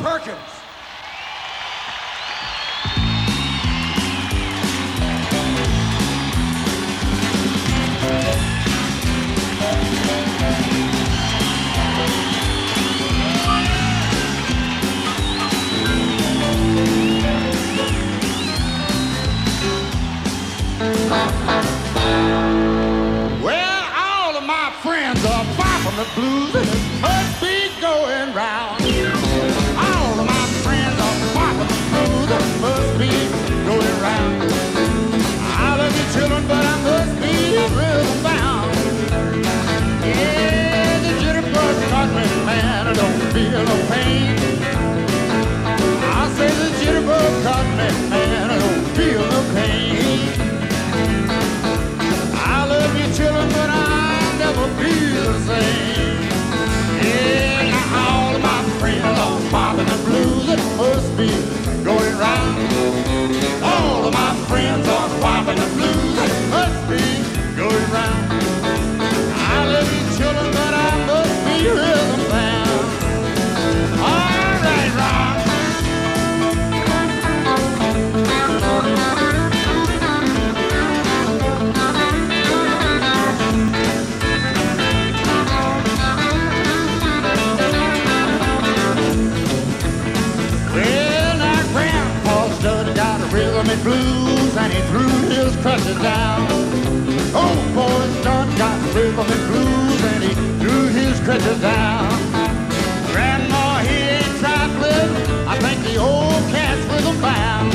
Perkins. Well, all of my friends are far from the blues, and it must be going round. All of my friends are far from the blues, and it must be going round. I love you children, but I must be rhythm bound. Yeah, the jitterbug got me, man, I don't feel no pain. I say the jitterbug got me, man, I don't feel no pain. I love you children, but I'll never be the same. Yeah, now all of my friends are popping the blues, it must be going round. All of my friends are popping the blues, it must be going round. I love you children, but I must be rhythm bound. All right, rock. Rhythm and blues, and he threw his crutches down. Old boy's done got rhythm and blues, and he threw his crutches down. Grandma, he ain't trifling, I think the old cat's rhythm bound.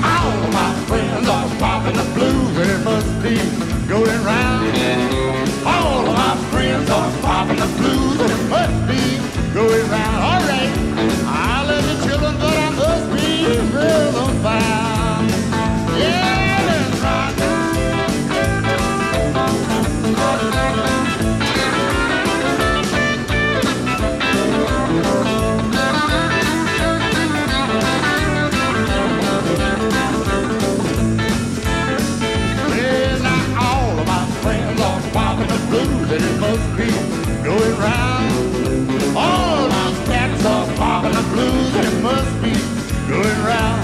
All of my friends are popping the blues, and it must be going round. All of my friends are popping the blues, and it must be going round. All right, I love you children, but I must be rhythm bound. Yeah, let's rock. Well, now all of my friends are popping the blues, and it must be going round. All these cats are popping the blues, and it must be going round.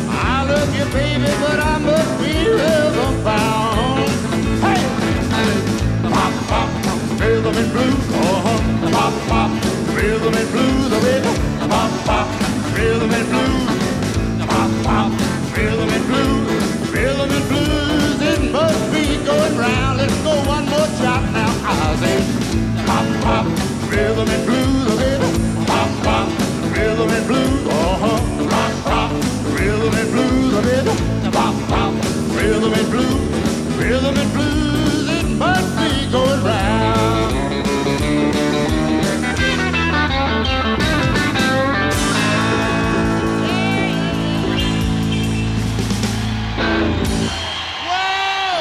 I love you, baby, but I must be rhythm bound. Hey! Pop, pop, rhythm and blues, pop, pop, rhythm and blues, baby. Pop, pop, rhythm and blues, pop, pop, rhythm and blues, rhythm and blues. It must be going round. Let's go one more chop now. I say, pop, pop, rhythm and blues, baby. Pop, pop, rhythm and blues, rock, rock, rhythm and blues, baby. Pop, pop, rhythm and blues, rhythm and blues. It must be going round. Whoa!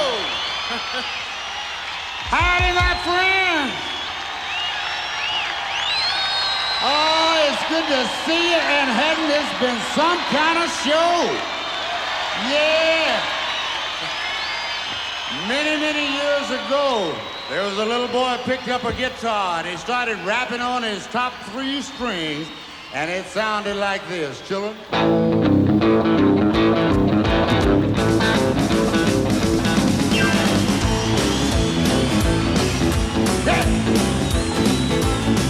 Howdy, my friend. Oh, it's good to see you, and hadn't this been some kind of show? Yeah. Many, many years ago, there was a little boy who picked up a guitar, and he started rapping on his top 3 strings, and it sounded like this, children.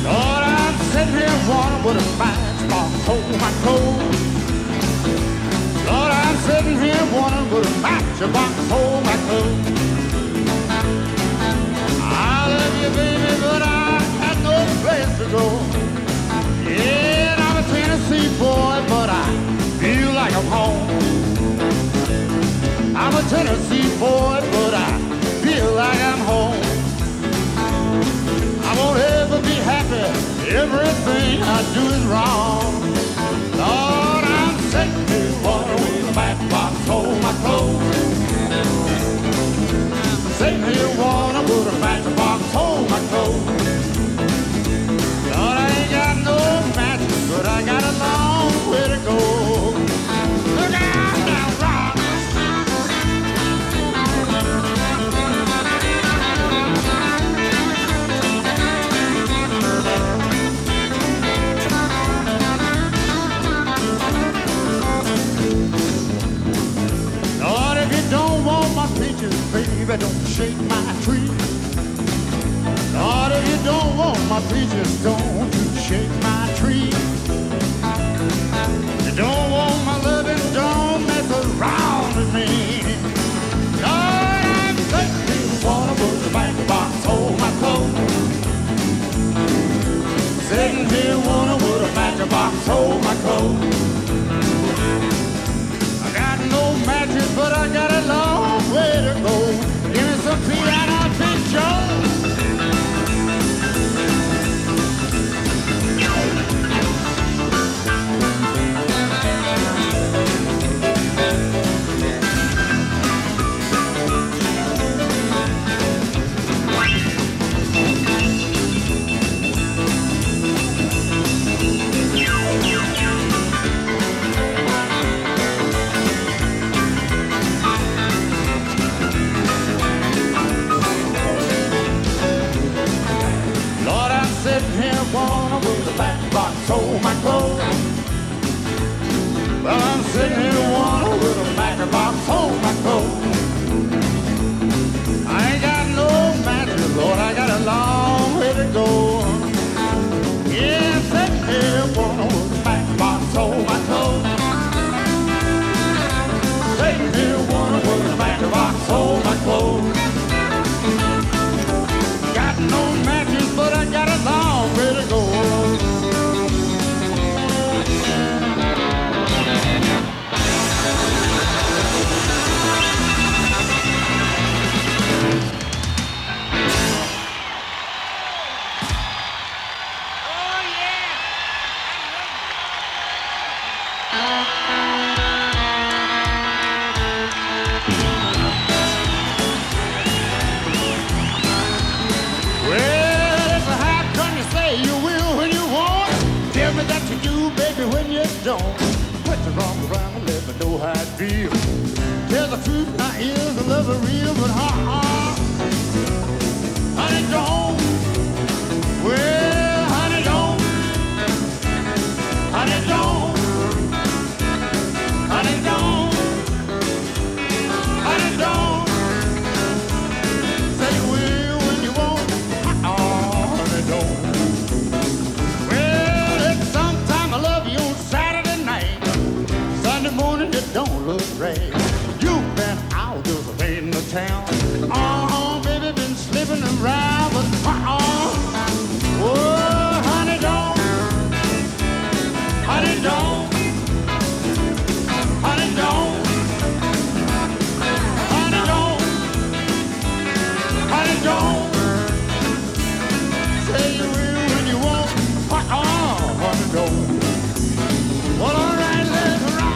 Lord, I'm sitting here wanting with a matchbox hold my coat. Lord, I'm sitting here wanting with a matchbox hold my coat. I love you, baby, but I got no place to go. Yeah, and I'm a Tennessee boy, but I feel like I'm home. I'm a Tennessee boy, but I feel like I'm home. I won't ever be happy, everything I do is wrong. Lord, I'm sitting here wanting with a matchbox hold my clothes. Sitting here wanting with a matchbox hold my clothes. Lord, I ain't got no match, but I got a long way to go. Look out now, rock. baby, don't shake my tree. Lord, if you don't want my peaches, don't you shake my tree. You don't want my loving, don't mess around with me. Lord, I'm sitting in water with the back box, hold my clothes. Sitting here water with a matchbox, hold my clothes. I got no matches, but I got a long way to go. Give me some tea and I'll take Joe. Sold my clothes. Well, I'm sitting here one with a matchbox, hold my clothes. I ain't got no matches, Lord, I got a long way to go. Yeah, sitting here one with a matchbox, hold my clothes. Sitting here one with a matchbox, hold my clothes. Got no matches, but I got a long way to go. Don't put your arm around and let me know how it feels. Tell the truth, my ears, the love is real, but honey, don't. Well, honey, don't. Honey, don't. Honey, don't. Honey, don't. Say you will when you won't. Honey, don't. Well, if sometime I love you on Saturday night, Sunday morning it don't look right. You've been out just in the town. Baby, been slipping around, but oh, honey, don't. Honey, don't. Honey, don't. Honey, don't. Honey, don't. Say you will when you won't. Honey, don't. Well, all right, let's rock.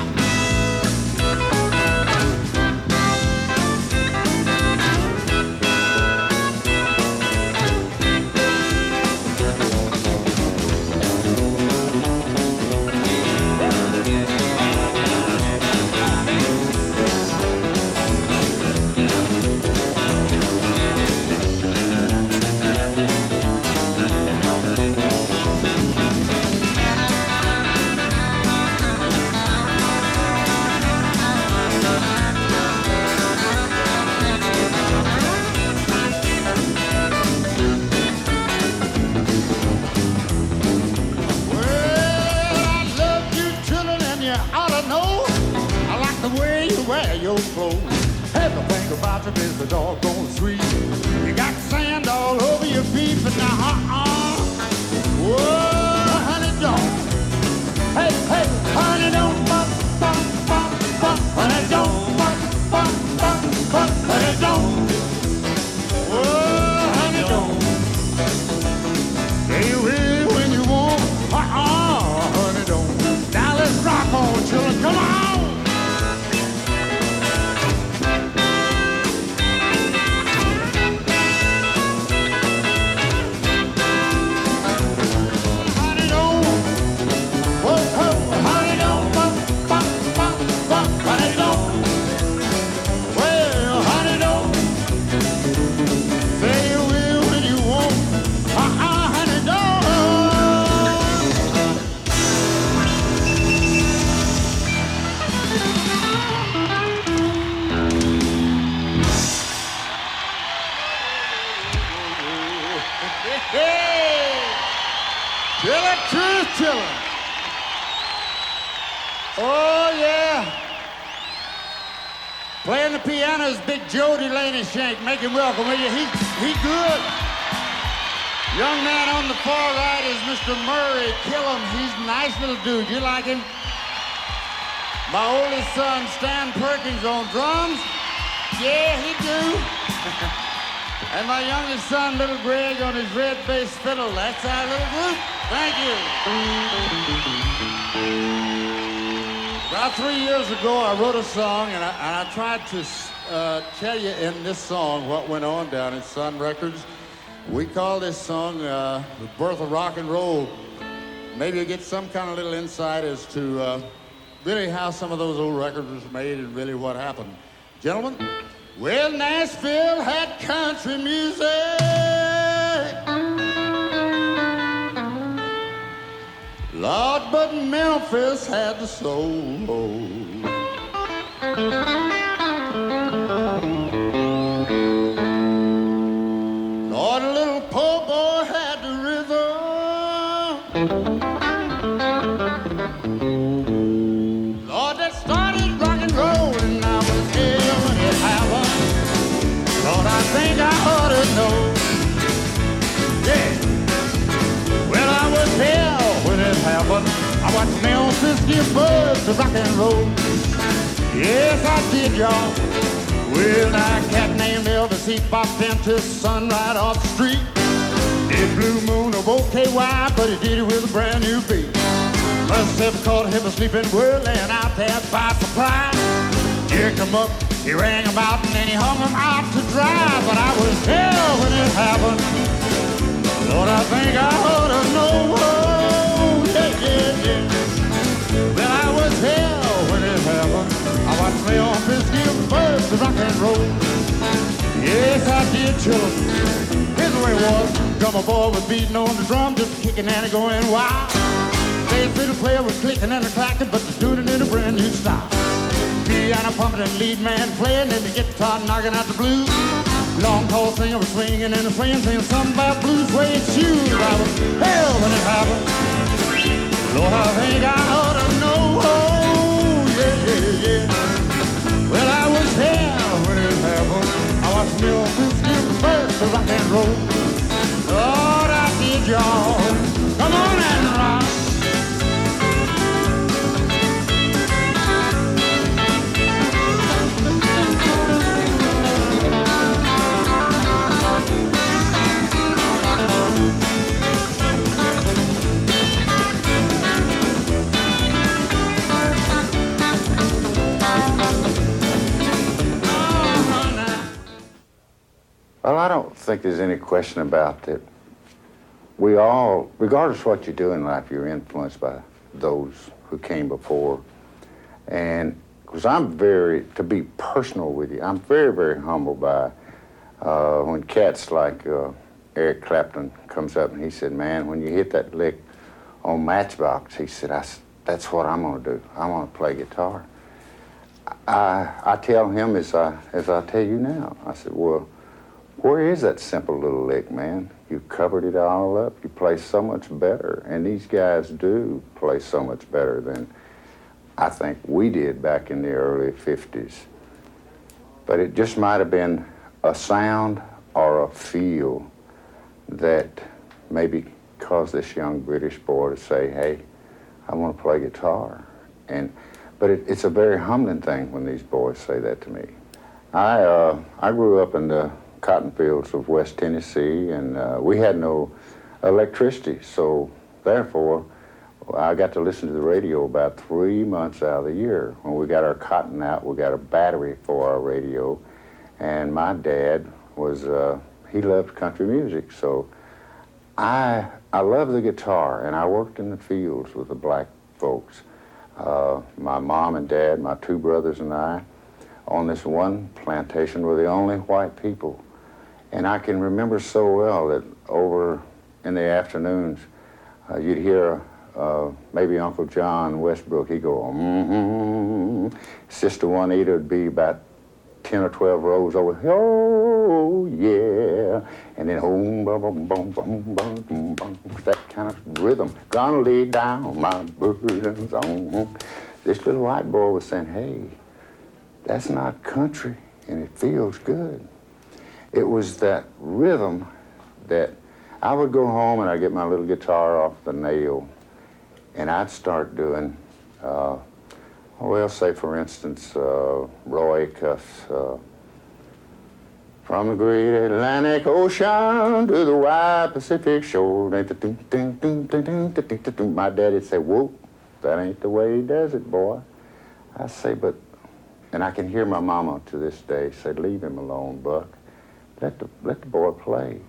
Wear your clothes. Everything about you is the doggone sweet. You got sand all over your feet, but now, whoa, honey, don't. Hey, hey, honey, don't. Honey, don't. Honey, don't. Whoa, honey, don't. Say you will when you won't. Honey, don't. Now let's rock on, children. Come on. Oh, yeah. Playing the piano is Big Joe Delaney Shank. Make him welcome, will you? He good. Young man on the far right is Mr. Murray Killam. He's a nice little dude. You like him? My oldest son, Stan Perkins, on drums. Yeah, he do. And my youngest son, little Greg, on his red bass fiddle. That's our little group. Thank you. About 3 years ago, I wrote a song, and I tried to tell you in this song what went on down at Sun Records. We call this song The Birth of Rock and Roll. Maybe you get some kind of little insight as to really how some of those old records was made and really what happened. Gentlemen, well, Nashville had country music. Lord, but Memphis had the soul. Lord, a little poor boy had the rhythm. Lord, that started rock and roll, and I was here when it happened. Lord, I think I ought to know. Yeah. Well, I was here when it happened. I watched Memphis give birth to rock and roll. Yes, I did, y'all. Well, now a cat named Elvis, he popped into sun right off the street. Did Blue Moon of OKY, but he did it with a brand new beat. Must have caught him a sleeping whirling out there by surprise. Jerked him up, he rang him out, and then he hung him out to dry. But I was there when it happened. Lord, I think I ought to know. Oh, yeah, yeah, yeah. Well, I was here when it happened. I watched Memphis give birth to rock and roll. Yes, I did, children. Here's the way it was. Drummer boy was beating on the drum, just kicking and going wild. Bass fiddle player was clicking and clacking, but just doing it in a brand new style. Piano pumping and lead man playing, and the guitar knocking out the blues. Long tall singer was swinging and a swinging, singing something about blues suede shoes. I was hell when it happened. Lord, I think I ought to know. Oh, yeah, yeah, yeah. Well, I was here when it happened. I watched Memphis give birth to rock and roll. Lord, I did, y'all. Come on and rock. Well, I don't think there's any question about that. We all, regardless of what you do in life, you're influenced by those who came before. And because to be personal with you, I'm very, very humbled by when cats like Eric Clapton comes up and he said, man, when you hit that lick on Matchbox, he said, that's what I'm going to do. I want to play guitar. I tell him as I tell you now, I said, well, where is that simple little lick, man? You covered it all up. You play so much better. And these guys do play so much better than I think we did back in the early 50s. But it just might have been a sound or a feel that maybe caused this young British boy to say, hey, I want to play guitar. But it's a very humbling thing when these boys say that to me. I grew up in the cotton fields of West Tennessee, and we had no electricity, so therefore I got to listen to the radio about 3 months out of the year. When we got our cotton out, we got a battery for our radio, and my dad was, he loved country music, so I love the guitar, and I worked in the fields with the black folks. My mom and dad, my two brothers and I, on this one plantation were the only white people. And I can remember so well that over in the afternoons, you'd hear maybe Uncle John Westbrook, he'd go, mm-hmm. Sister Juanita would be about 10 or 12 rows over, oh, yeah. And then, boom, boom, boom, boom, boom, boom, boom, that kind of rhythm. Gonna lay down my burdens on. this little white boy was saying, hey, that's not country, and it feels good. It was that rhythm that I would go home and I'd get my little guitar off the nail, and I'd start doing, well, say for instance, Roy Cuff's, from the great Atlantic Ocean to the wide Pacific shore. My daddy'd say, whoa, that ain't the way he does it, boy. I say, but, and I can hear my mama to this day say, leave him alone, Buck. Let the boy play.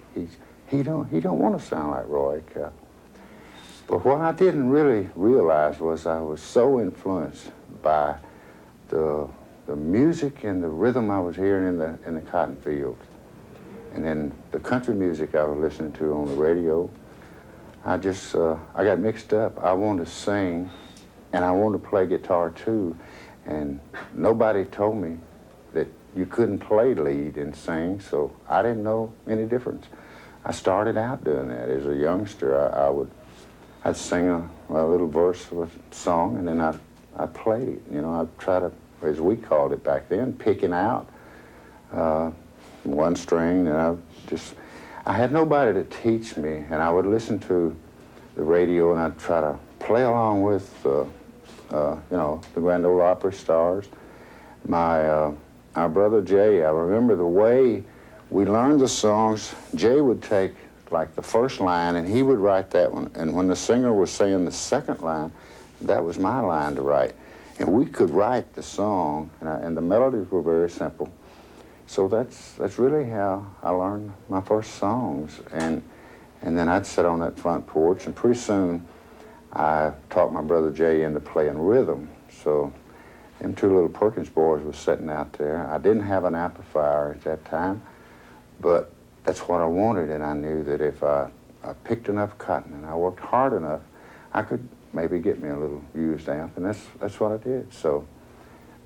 He don't want to sound like Roy Cuff. But what I didn't really realize was I was so influenced by the music and the rhythm I was hearing in the cotton fields. And then the country music I was listening to on the radio, I got mixed up. I wanted to sing, and I wanted to play guitar too. And nobody told me that you couldn't play lead and sing, so I didn't know any difference. I started out doing that. As a youngster, I'd sing a little verse of a song, and then I'd play it. You know, I'd try to, as we called it back then, picking out one string, and I had nobody to teach me, and I would listen to the radio, and I'd try to play along with, you know, the Grand Ole Opry stars. Our brother Jay, I remember the way we learned the songs. Jay would take like the first line, and he would write that one, and when the singer was saying the second line, that was my line to write. And we could write the song, and the melodies were very simple. So that's really how I learned my first songs. And then I'd sit on that front porch, and pretty soon I taught my brother Jay into playing rhythm. So them two little Perkins boys were sitting out there. I didn't have an amplifier at that time, but that's what I wanted, and I knew that if I picked enough cotton and I worked hard enough, I could maybe get me a little used amp, and that's what I did. So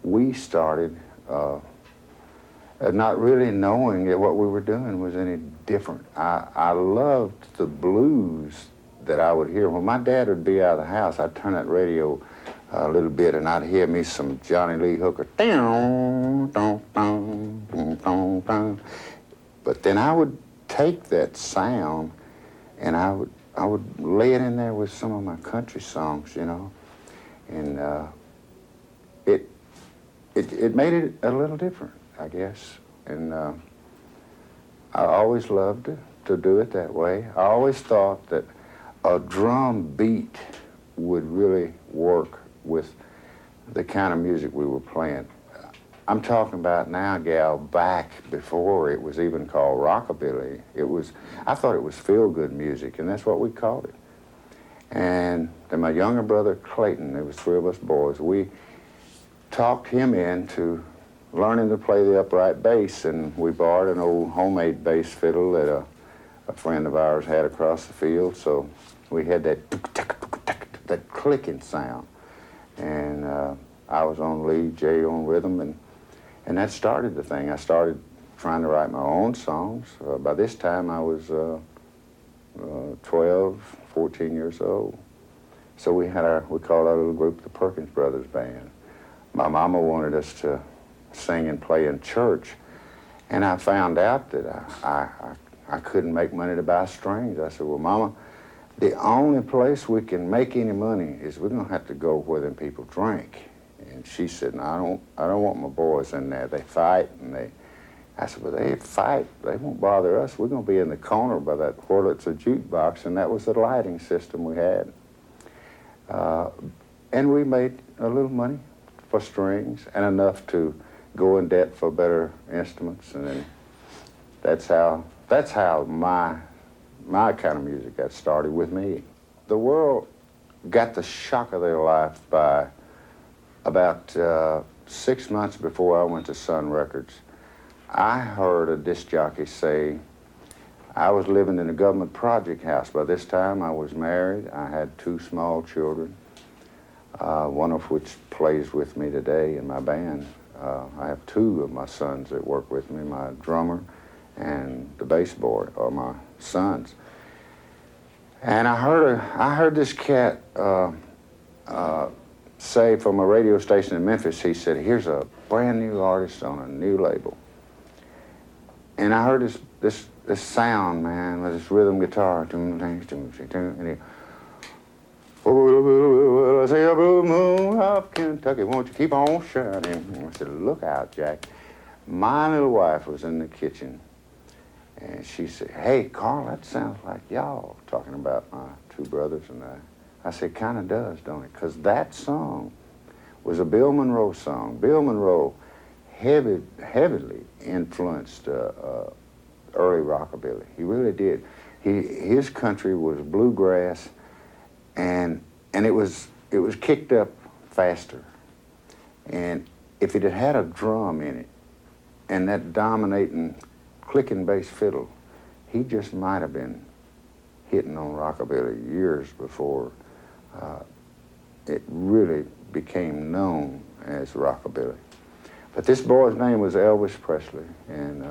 we started not really knowing that what we were doing was any different. I loved the blues that I would hear. When my dad would be out of the house, I'd turn that radio a little bit, and I'd hear me some Johnny Lee Hooker. But then I would take that sound, and I would lay it in there with some of my country songs, you know, and it made it a little different, I guess. And I always loved to do it that way. I always thought that a drum beat would really work with the kind of music we were playing. I'm talking about now, gal, back before it was even called rockabilly. I thought it was feel-good music, and that's what we called it. And then my younger brother, Clayton, there was three of us boys, we talked him into learning to play the upright bass, and we borrowed an old homemade bass fiddle that a friend of ours had across the field, so we had that clicking sound. And I was on lead, Jay on rhythm, and that started the thing. I started trying to write my own songs. By this time, I was 12, 14 years old. So we called our little group the Perkins Brothers Band. My mama wanted us to sing and play in church, and I found out that I couldn't make money to buy strings. I said, well, Mama, the only place we can make any money is we're gonna have to go where them people drink. And she said, no, I don't want my boys in there. They fight, and I said, well, they fight. They won't bother us. We're going to be in the corner by that Wurlitzer jukebox, and that was the lighting system we had. And we made a little money for strings and enough to go in debt for better instruments, and then that's how my kind of music got started with me. The world got the shock of their life by about 6 months before I went to Sun Records. I heard a disc jockey say, I was living in a government project house. By this time I was married. I had 2 small children, one of which plays with me today in my band. I have 2 of my sons that work with me. My drummer and the bass boy are my sons. And I heard this cat say from a radio station in Memphis, he said, here's a brand new artist on a new label. And I heard this sound, man, with this rhythm guitar. And he, oh, I say, a blue moon of Kentucky, won't you keep on shining? I said, look out, Jack. My little wife was in the kitchen, and she said, hey, Carl, that sounds like y'all, talking about my two brothers and I. I said, it kind of does, don't it? Because that song was a Bill Monroe song. Bill Monroe heavily influenced early rockabilly. He really did. His country was bluegrass, and it was kicked up faster. And if it had had a drum in it and that dominating clicking bass fiddle, he just might have been hitting on rockabilly years before it really became known as rockabilly. But this boy's name was Elvis Presley, and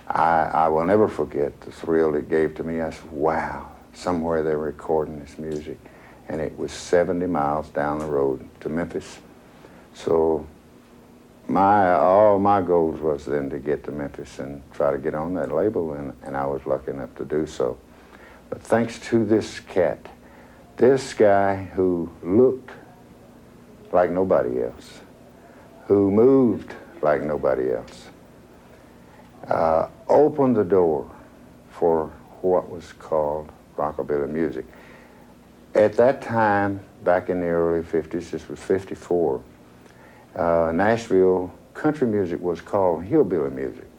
I will never forget the thrill it gave to me. I said, wow, somewhere they're recording this music. And it was 70 miles down the road to Memphis. So all my goals was then to get to Memphis and try to get on that label, and I was lucky enough to do so. But thanks to this cat, this guy who looked like nobody else, who moved like nobody else, opened the door for what was called rockabilly music. At that time, back in the early 50s, this was 54, Nashville country music was called hillbilly music.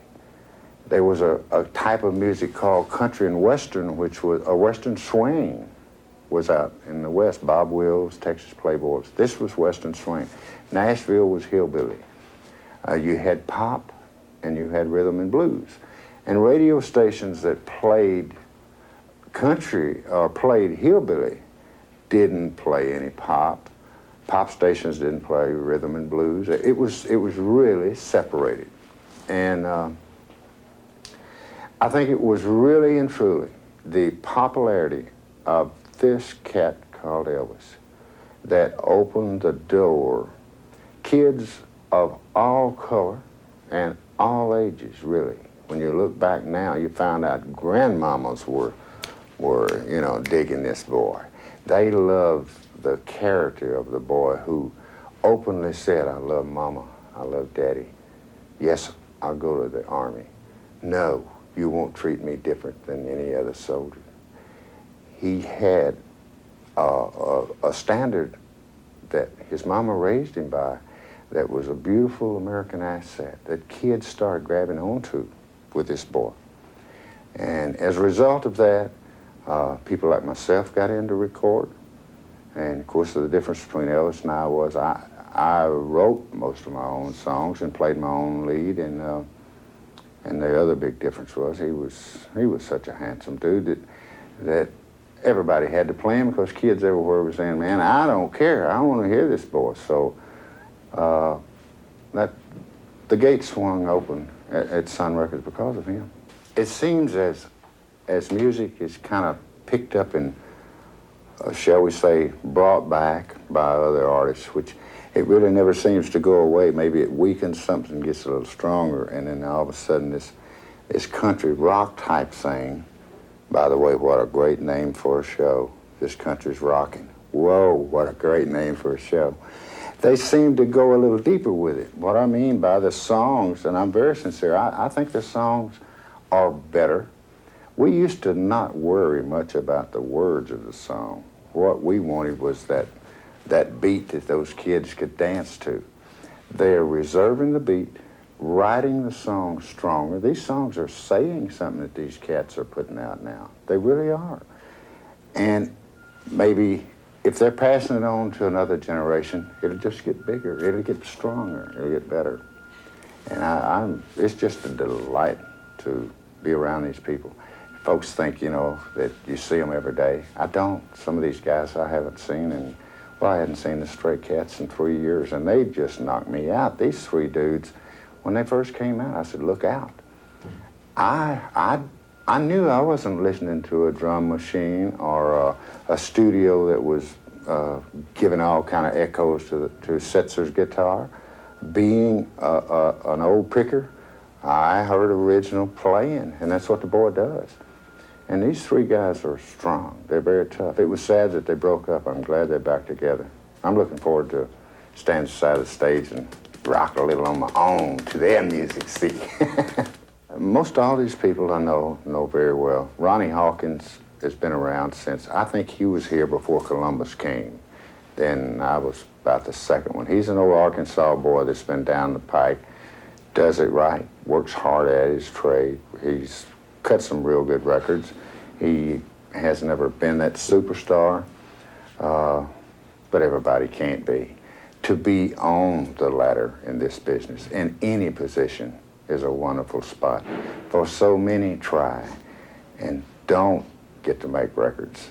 There was a type of music called country and western, which was a western swing was out in the West. Bob Wills, Texas Playboys. This was western swing. Nashville was hillbilly. You had pop and you had rhythm and blues. And radio stations that played country or played hillbilly didn't play any pop. Pop stations didn't play rhythm and blues. It was really separated. And I think it was really and truly the popularity of this cat called Elvis that opened the door. Kids of all color and all ages, really. When you look back now, you found out grandmamas were digging this boy. They loved the character of the boy who openly said, I love mama, I love daddy. Yes, I'll go to the army. No, you won't treat me different than any other soldier. He had a standard that his mama raised him by that was a beautiful American asset that kids started grabbing onto with this boy. And as a result of that, people like myself got in to record. And of course, the difference between Elvis and I was I wrote most of my own songs and played my own lead, and the other big difference was he was such a handsome dude that everybody had to play him, because kids everywhere were saying, man, I don't care, I want to hear this boy. So that the gate swung open at Sun Records because of him. It seems as music is kind of picked up and shall we say, brought back by other artists, which it really never seems to go away. Maybe it weakens something, gets a little stronger, and then all of a sudden this country rock type thing, by the way, what a great name for a show. This country's rocking. Whoa, what a great name for a show. They seem to go a little deeper with it. What I mean by the songs, and I'm very sincere, I think the songs are better. We used to not worry much about the words of the song. What we wanted was that beat that those kids could dance to. They're reserving the beat, writing the song stronger. These songs are saying something that these cats are putting out now. They really are. And maybe if they're passing it on to another generation, it'll just get bigger, it'll get stronger, it'll get better. And it's just a delight to be around these people. Folks think, that you see them every day. I don't. Some of these guys I haven't seen, and I hadn't seen the Stray Cats in 3 years, and they just knocked me out. These three dudes, when they first came out, I said, look out. I knew I wasn't listening to a drum machine or a studio that was giving all kind of echoes to Setzer's guitar. Being an old picker, I heard original playing, and that's what the boy does. And these three guys are strong. They're very tough. It was sad that they broke up. I'm glad they're back together. I'm looking forward to standing beside the stage and rock a little on my own to their music, see. Most all these people I know very well. Ronnie Hawkins has been around since, I think he was here before Columbus came. Then I was about the second one. He's an old Arkansas boy that's been down the pike, does it right, works hard at his trade. He's cut some real good records. He has never been that superstar, but everybody can't be. To be on the ladder in this business, in any position, is a wonderful spot. For so many try and don't get to make records.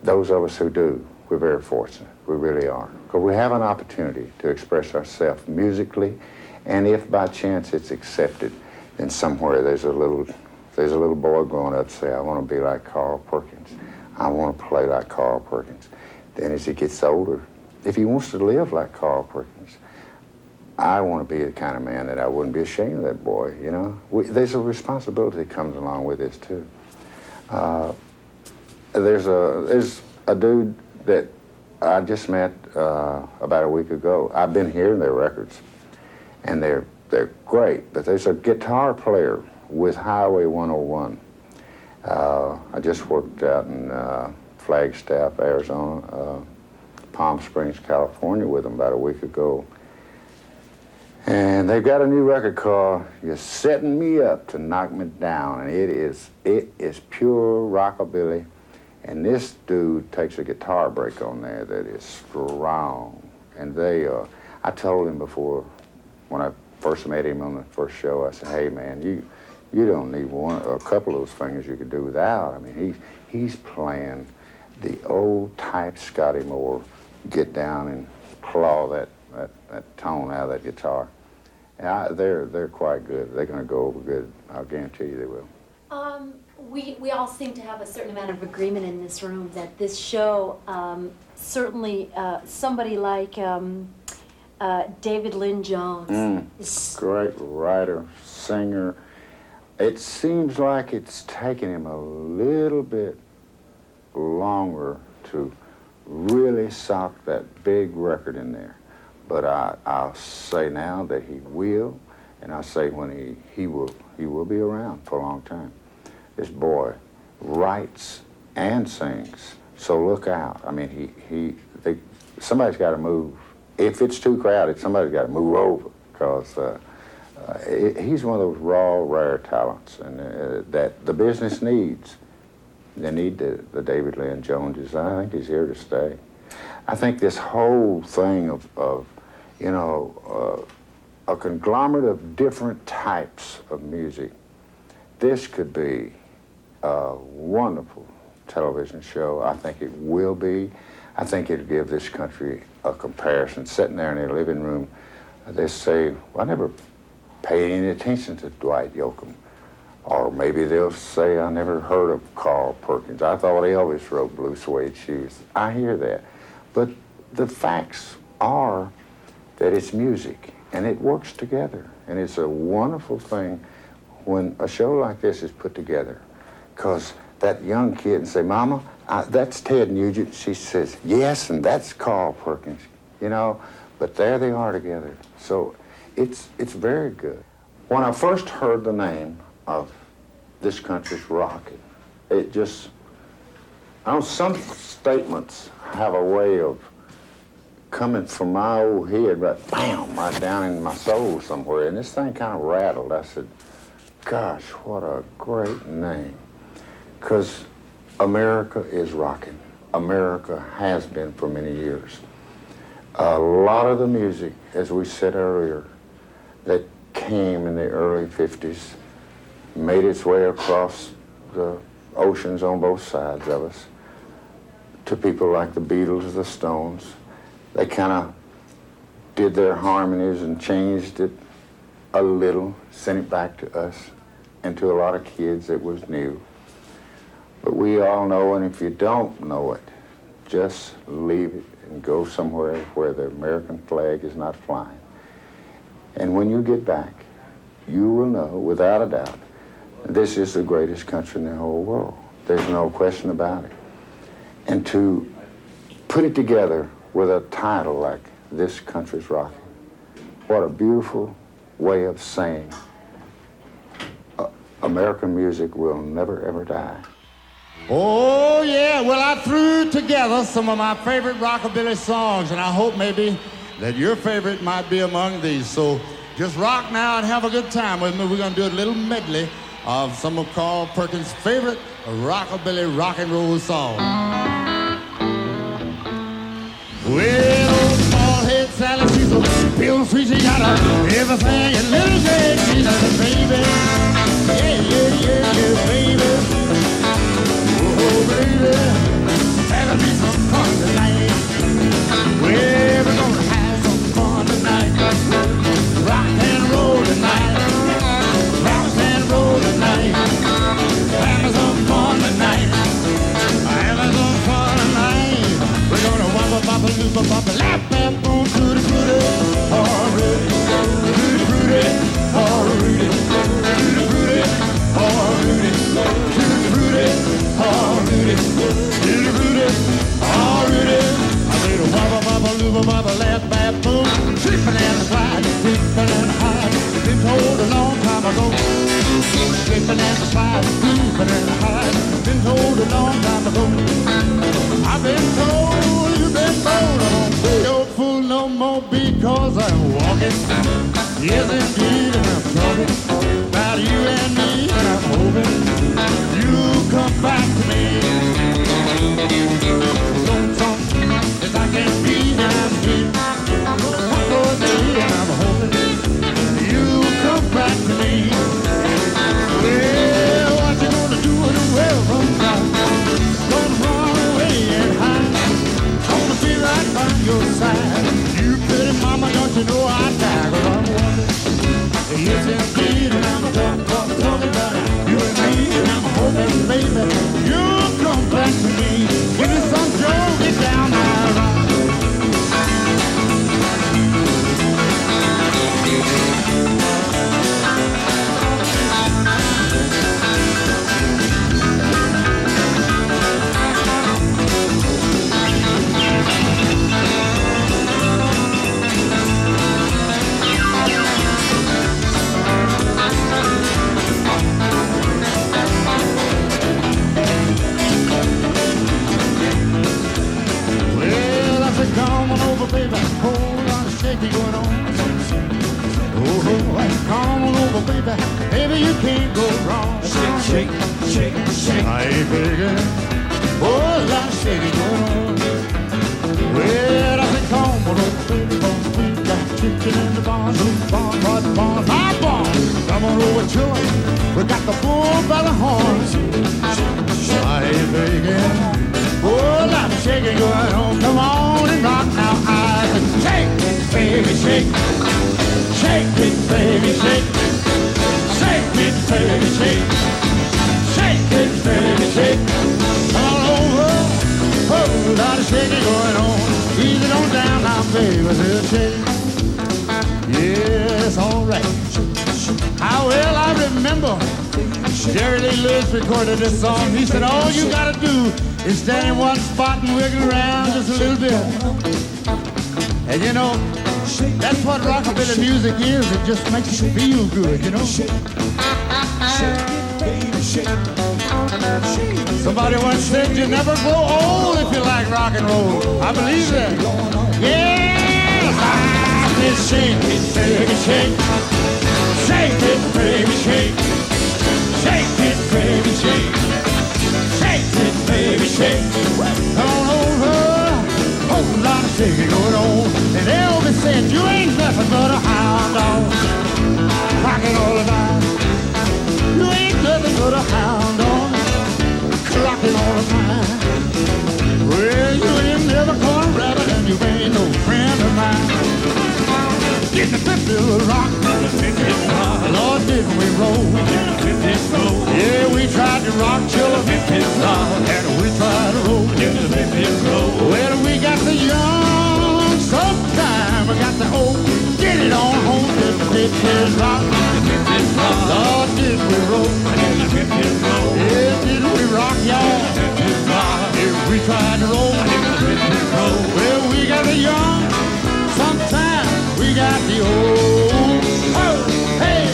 Those of us who do, we're very fortunate. We really are. Because we have an opportunity to express ourselves musically, and if by chance it's accepted, then somewhere there's a little boy growing up say, I want to be like Carl Perkins. I want to play like Carl Perkins. Then as he gets older, if he wants to live like Carl Perkins, I want to be the kind of man that I wouldn't be ashamed of that boy, you know? There's a responsibility that comes along with this, too. There's a dude that I just met about a week ago. I've been hearing their records, and they're great, but there's a guitar player with Highway 101. I just worked out in Flagstaff, Arizona, Palm Springs, California with them about a week ago. And they've got a new record called You're Setting Me Up to Knock Me Down, and it is pure rockabilly. And this dude takes a guitar break on there that is strong. And I told him before, when I first met him on the first show, I said, hey man, you don't need a couple of those fingers you could do without. I mean, he's playing the old type Scotty Moore, get down and claw that tone out of that guitar. And they're quite good. They're going to go over good. I'll guarantee you they will. We all seem to have a certain amount of agreement in this room that this show, certainly somebody like David Lynn Jones. Great writer, singer. It seems like it's taken him a little bit longer to really sock that big record in there. But I'll say now that he will, and I'll say when he will be around for a long time. This boy writes and sings, so look out. I mean, somebody's got to move. If it's too crowded, somebody's got to move over, because he's one of those raw, rare talents, and that the business needs. They need the David Lynn Joneses. I think he's here to stay. I think this whole thing of a conglomerate of different types of music, this could be a wonderful television show. I think it will be. I think it'll give this country a comparison. Sitting there in their living room, they say, well, I never paid any attention to Dwight Yoakam. Or maybe they'll say, I never heard of Carl Perkins. I thought Elvis wrote Blue Suede Shoes. I hear that. But the facts are that it's music, and it works together. And it's a wonderful thing when a show like this is put together. Because that young kid and say, Mama, that's Ted Nugent. She says, yes, and that's Carl Perkins, you know. But there they are together. So it's very good. When I first heard the name of this country's Rockin, it just, some statements have a way of coming from my old head, right, bam, right down in my soul somewhere. And this thing kind of rattled. I said, gosh, what a great name. Because America is rocking. America has been for many years. A lot of the music, as we said earlier, that came in the early 50s, made its way across the oceans on both sides of us to people like the Beatles, the Stones. They kind of did their harmonies and changed it a little, sent it back to us, and to a lot of kids it was new. But we all know, and if you don't know it, just leave it and go somewhere where the American flag is not flying. And when you get back, you will know, without a doubt, this is the greatest country in the whole world. There's no question about it. And to put it together with a title like This Country's Rockin', what a beautiful way of saying American music will never, ever die. Oh, yeah, well, I threw together some of my favorite rockabilly songs, and I hope maybe that your favorite might be among these. So just rock now and have a good time with me. We're going to do a little medley of some of Carl Perkins' favorite rockabilly rock and roll songs. Well, old bald-head Sally, she's a real sweet, she got everything a little bit, she's a baby. Yeah, yeah, yeah, yeah, baby. Oh, baby, having me some fun tonight. We're gonna have some fun tonight. Rock and roll tonight. Rock and roll tonight. Having some fun tonight. Having some fun tonight. We're gonna wobble, bobble, loop, bobble, lap, lap, boom, tutti, fruity. Oh, Rudy, tutti, fruity. Oh, Rudy, tutti, fruity. Oh, Rudy, tutti, fruity. Oh, Rudy, Rudy, Rudy, oh, Rudy. I said, wobble, bobble, looba, bobble, lap, bap, boom. Slipping and sliding, slipping and hiding. Been told a long time ago. Slipping and sliding, slipping and hiding. Been told a long time ago. I've been told, you've been told. I won't be your fool no more because I'm walking. Yes, indeed, and I'm talking about you and me, and I'm hoping you come back to me. If I can be down here one more day, and I'm hoping you come back to me. Well, what you gonna do when the well runs out? Gonna run away and hide. Gonna be right by your side. You pretty mama, don't you know I die? 'Cause I'm walking. Yes, indeed, and I'm talking about you and me, and I'm hoping, baby, you'll come back to me. Give me some joy, get down now. Come on over, baby, whole lot of shaking going on. Oh, come on over, baby, baby, you can't go wrong. Shake, shake, shake, shake. Hey, baby, whole lot of shaking going on. Well, I said, come on over, baby, we got chicken in the barn, my barn. Come on over to it, we got the bull by the horns. Hey, baby, whole lot of shaking going on. Come on and rock now. I said, shake it, baby, shake. Shake it, baby, shake. Shake it, baby, shake. Shake it, baby, shake. Come on over. Whole lot of shaking going on. Easy on down now, baby, little shake. Yes, all right. How well I remember Jerry Lee Lewis recorded this song. He said, all you gotta do is stand in one spot and wiggle around just a little bit. And you know, that's what rockabilly music is. It just makes you feel good, you know. Somebody once said you never grow old if you like rock and roll. I believe that. Yes, I said shake it, baby, shake. Shake it, baby, shake. Shake it, baby, shake. Shake it, baby, shake. Come on over. Whole lot of shaking going on. And Elvis said, you ain't nothing but a hound dog. Rocking all the time. You ain't nothing but a hound dog. Rocking all the time. Well, you ain't never caught a rabbit and you ain't no friend of mine. Get the fifth rock. Lord, didn't we roll? Yeah, we tried to rock till the 50s rock. And we tried to roll. did rock. Lord, did we roll. Yeah, did we rock, y'all? If we tried to roll. Well, we got the young. Sometimes we got the old. Oh, hey.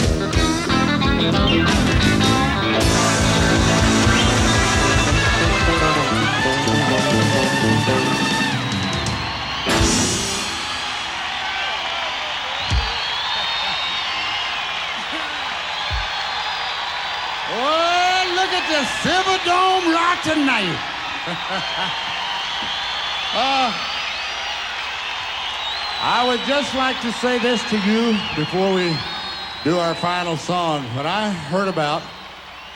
Oh, look at the Silverdome rock tonight. I would just like to say this to you before we do our final song. When I heard about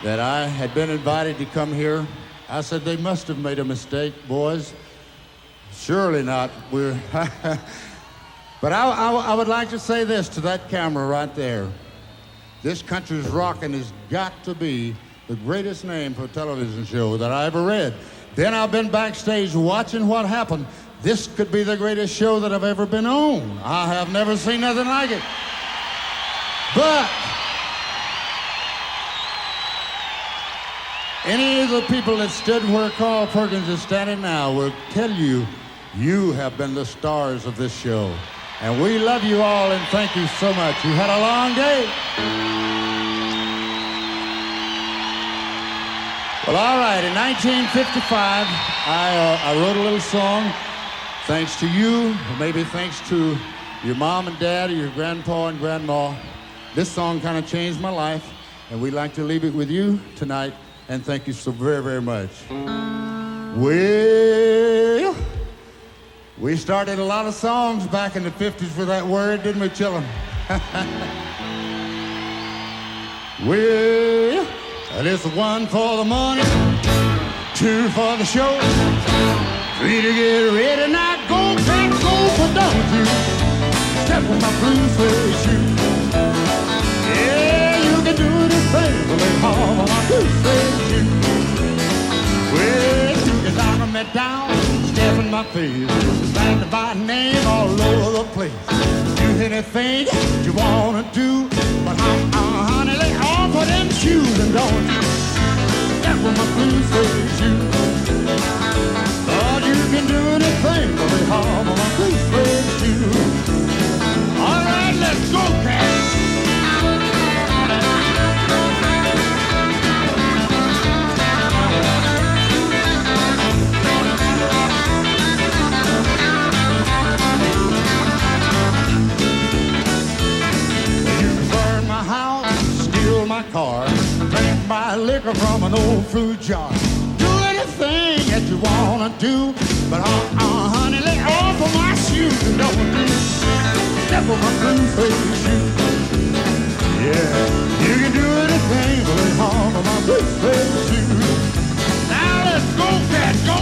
that I had been invited to come here, I said they must have made a mistake, boys. Surely not. But I would like to say this to that camera right there. This country's Rockin' has got to be the greatest name for a television show that I ever read. Then I've been backstage watching what happened. This could be the greatest show that I've ever been on. I have never seen nothing like it. But any of the people that stood where Carl Perkins is standing now will tell you, you have been the stars of this show. And we love you all and thank you so much. You had a long day. Well, all right, in 1955, I wrote a little song, thanks to you, or maybe thanks to your mom and dad, or your grandpa and grandma. This song kind of changed my life, and we'd like to leave it with you tonight, and thank you so very, very much. Well, we started a lot of songs back in the 50s with that word, didn't we, children? Well, this is 1 for the money, 2 for the show, 3 to get ready. Now go, can't go, but don't you step on my blue suede shoe. Yeah, you can do this thing, but they call my blue suede shoe. Well, you can knock me down, step in my face, stand by name all over the place. Do anything you wanna do, but honey, lay off of them shoes and don't you step on my blue suede shoe. Lord, you can do anything, but lay off of my blue suede shoe. All right, let's go, cat. My car, drink my liquor from an old fruit jar. Do anything that you wanna do, but honey, lay off of my shoes and don't do step on my blue suede shoe. Yeah, you can do anything, but lay off of my blue suede shoe. Now let's go, cat, go.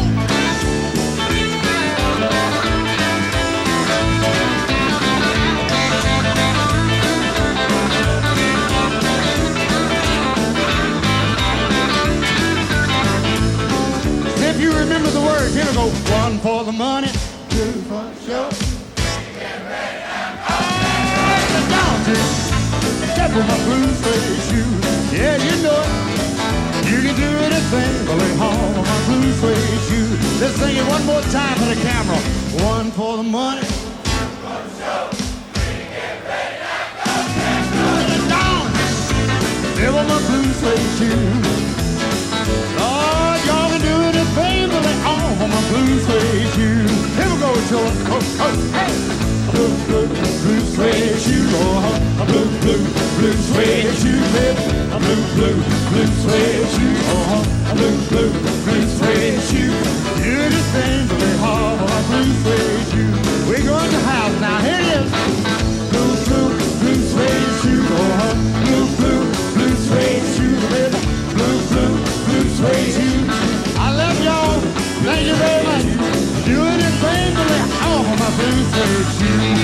If you remember the words, here we go. 1 for the money, 2 for the show. Get ready now. Oh, down to step on my blue suede shoes. Yeah, you know it. You can do anything, but lay home on my blue suede shoes. Let's sing it one more time for the camera. 1 for the money, 2 for the show. 3 to get ready now. Go, get down. Step on my blue suede shoes. Lord, y'all can do anything, but lay off on my blue suede shoes. Here we go, children. Oh, hey. Blue, blue, blue suede shoes. Oh, a blue, blue, blue suede shoes, baby. A blue, blue, blue suede shoes. Oh, a blue, blue, blue suede shoes. Do this thing, but lay off on my blue suede shoes. We're going to the house now. Here it is. Blue, blue, blue suede shoes. Oh, blue, blue, blue suede shoes, baby. Blue, blue, blue suede shoes. I love y'all. Thank you very much. Do anything to lay off of my blue suede shoes.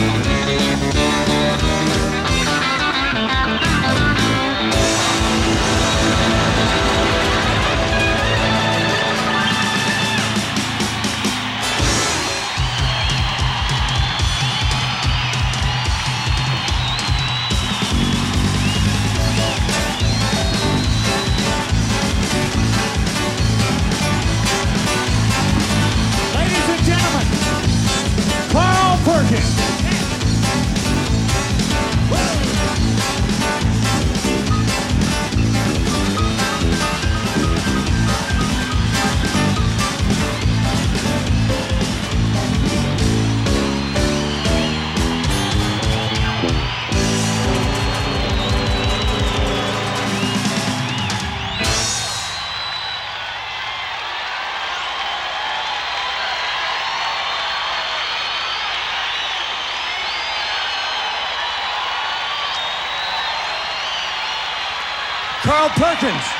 Carl Perkins.